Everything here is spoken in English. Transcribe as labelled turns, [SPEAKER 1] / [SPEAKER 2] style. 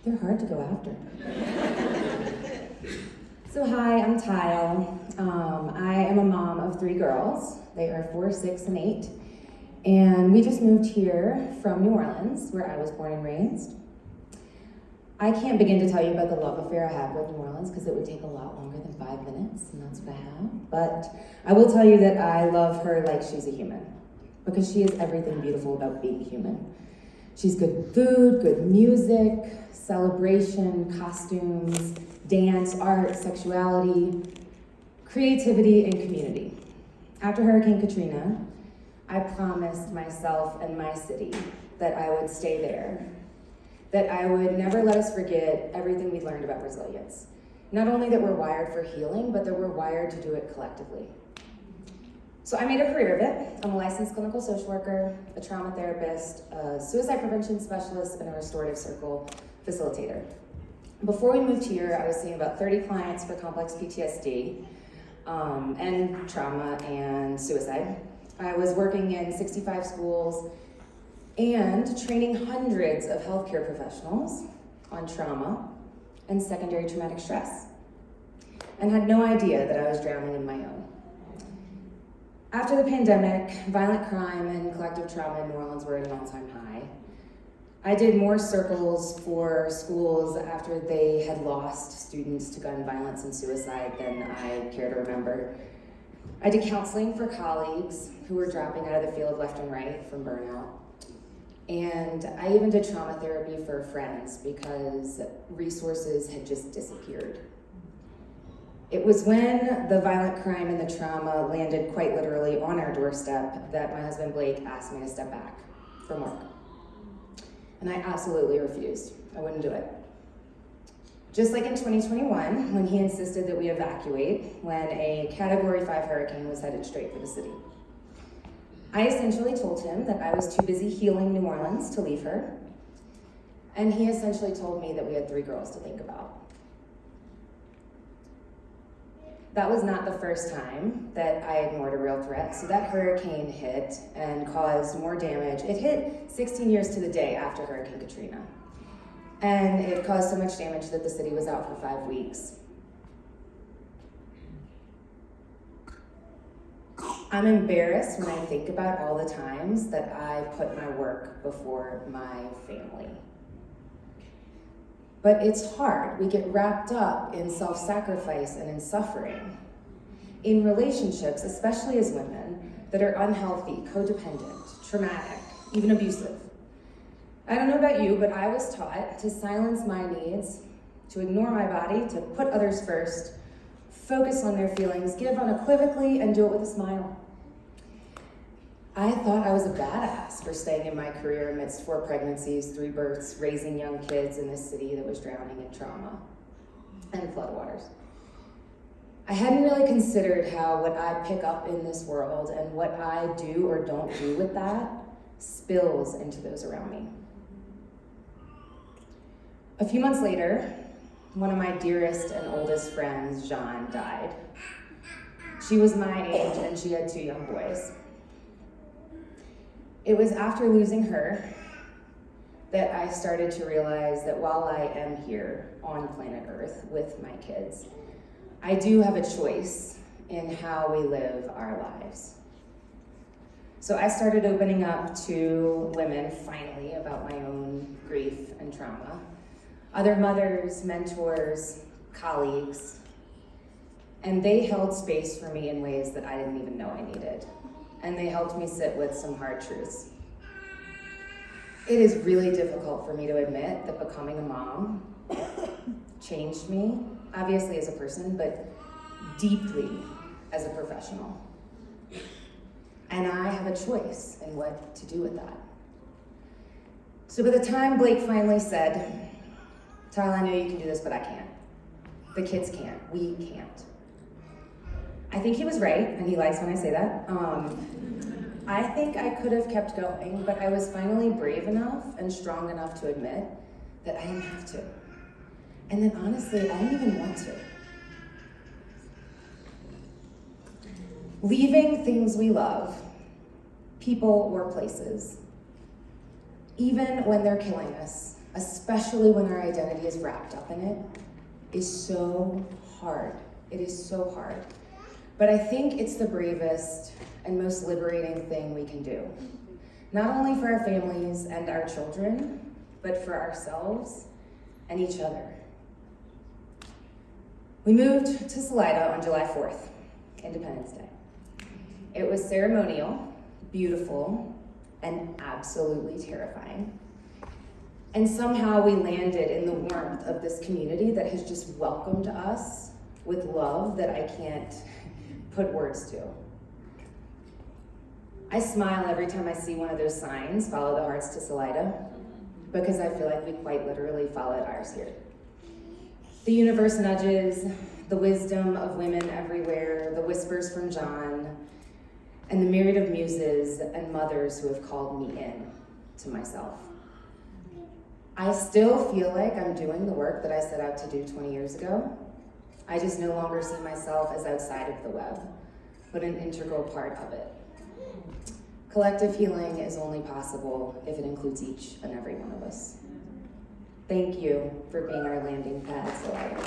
[SPEAKER 1] They're hard to go after. So hi, I'm Tuyl. I am a mom of 3 girls. They are 4, 6, and 8. And we just moved here from New Orleans, where I was born and raised. I can't begin to tell you about the love affair I have with New Orleans because it would take a lot longer than 5 minutes, and that's what I have. But I will tell you that I love her like she's a human, because she is everything beautiful about being human. She's good food, good music, celebration, costumes, dance, art, sexuality, creativity, and community. After Hurricane Katrina, I promised myself and my city that I would stay there, that I would never let us forget everything we learned about resilience. Not only that we're wired for healing, but that we're wired to do it collectively. So I made a career of it. I'm a licensed clinical social worker, a trauma therapist, a suicide prevention specialist, and a restorative circle facilitator. Before we moved here, I was seeing about 30 clients for complex PTSD and trauma and suicide. I was working in 65 schools and training hundreds of healthcare professionals on trauma and secondary traumatic stress, and had no idea that I was drowning in my own. After the pandemic, violent crime and collective trauma in New Orleans were at an all-time high. I did more circles for schools after they had lost students to gun violence and suicide than I care to remember. I did counseling for colleagues who were dropping out of the field left and right from burnout. And I even did trauma therapy for friends because resources had just disappeared. It was when the violent crime and the trauma landed quite literally on our doorstep that my husband Blake asked me to step back from work. And I absolutely refused. I wouldn't do it. Just like in 2021, when he insisted that we evacuate when a Category 5 hurricane was headed straight for the city. I essentially told him that I was too busy healing New Orleans to leave her, and he essentially told me that we had 3 girls to think about. That was not the first time that I ignored a real threat. So that hurricane hit and caused more damage. It hit 16 years to the day after Hurricane Katrina. And it caused so much damage that the city was out for 5 weeks. I'm embarrassed when I think about all the times that I put my work before my family. But it's hard. We get wrapped up in self-sacrifice and in suffering. In relationships, especially as women, that are unhealthy, codependent, traumatic, even abusive. I don't know about you, but I was taught to silence my needs, to ignore my body, to put others first, focus on their feelings, give unequivocally, and do it with a smile. I thought I was a badass for staying in my career amidst 4 pregnancies, 3 births, raising young kids in this city that was drowning in trauma and floodwaters. I hadn't really considered how what I pick up in this world and what I do or don't do with that spills into those around me. A few months later, one of my dearest and oldest friends, Jean, died. She was my age and she had 2 young boys. It was after losing her that I started to realize that while I am here on planet Earth with my kids, I do have a choice in how we live our lives. So I started opening up to women, finally, about my own grief and trauma. Other mothers, mentors, colleagues, and they held space for me in ways that I didn't even know I needed. And they helped me sit with some hard truths. It is really difficult for me to admit that becoming a mom changed me, obviously as a person, but deeply as a professional. And I have a choice in what to do with that. So by the time Blake finally said, "Tyler, I know you can do this, but I can't. The kids can't, we can't." I think he was right, and he likes when I say that. I think I could have kept going, but I was finally brave enough and strong enough to admit that I didn't have to. And then honestly, I didn't even want to. Leaving things we love, people or places, even when they're killing us, especially when our identity is wrapped up in it, is so hard. It is so hard. But I think it's the bravest and most liberating thing we can do. Not only for our families and our children, but for ourselves and each other. We moved to Salida on July 4th, Independence Day. It was ceremonial, beautiful, and absolutely terrifying. And somehow we landed in the warmth of this community that has just welcomed us with love that I can't put words to. I smile every time I see one of those signs, Follow the Hearts to Salida, because I feel like we quite literally followed ours here. The universe nudges, the wisdom of women everywhere, the whispers from John, and the myriad of muses and mothers who have called me in to myself. I still feel like I'm doing the work that I set out to do 20 years ago. I just no longer see myself as outside of the web, but an integral part of it. Collective healing is only possible if it includes each and every one of us. Thank you for being our landing pad, Salida.